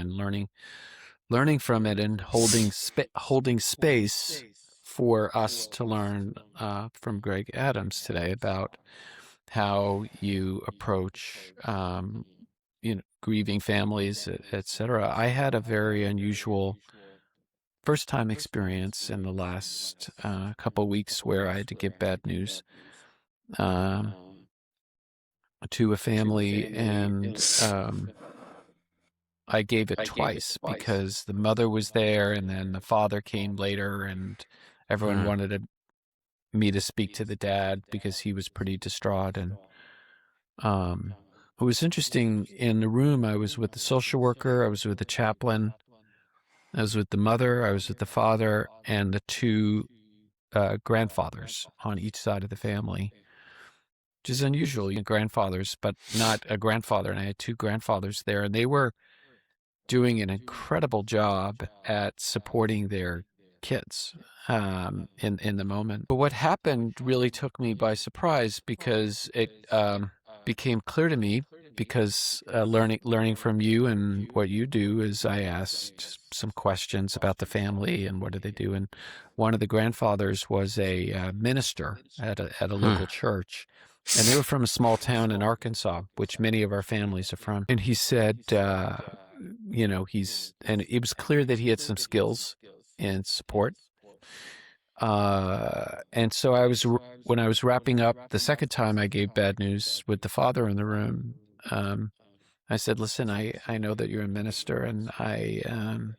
and learning from it and holding space for us to learn from Greg Adams today about how you approach grieving families, etc. I had a very unusual first-time experience in the last couple weeks where I had to give bad news to a family, and I gave it twice because the mother was there and then the father came later, and everyone wanted me to speak to the dad because he was pretty distraught. And it was interesting. In the room, I was with the social worker, I was with the chaplain, I was with the mother, I was with the father, and the two grandfathers on each side of the family, which is unusual. Grandfathers, but not a grandfather. And I had two grandfathers there, and they were doing an incredible job at supporting their kids in the moment. But what happened really took me by surprise, because it became clear to me, because learning from you and what you do, is I asked some questions about the family and what do they do. And one of the grandfathers was a minister at a local church, and they were from a small town in Arkansas, which many of our families are from. And he said, and it was clear that he had some skills in support. And so when I was wrapping up the second time I gave bad news with the father in the room, I said, listen, I know that you're a minister, and I'm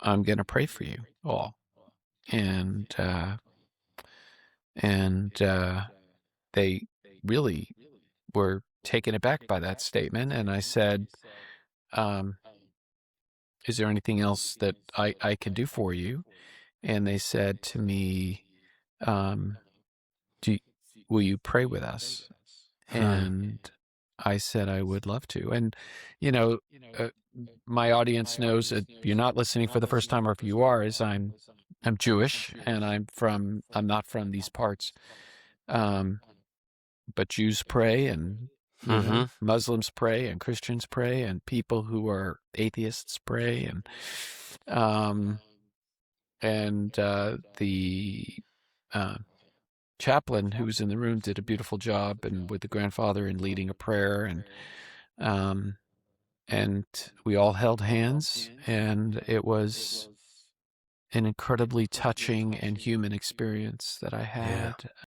going to pray for you all. And they really were taken aback by that statement. And I said, is there anything else that I can do for you? And they said to me, will you pray with us? And I said I would love to. And, my audience knows that you're not listening for the first time, or if you are, is I'm Jewish, and I'm not from these parts. But Jews pray, and Muslims pray, and Christians pray, and people who are atheists pray, and the chaplain who was in the room did a beautiful job, and with the grandfather, in leading a prayer, and we all held hands, and it was an incredibly touching and human experience that I had.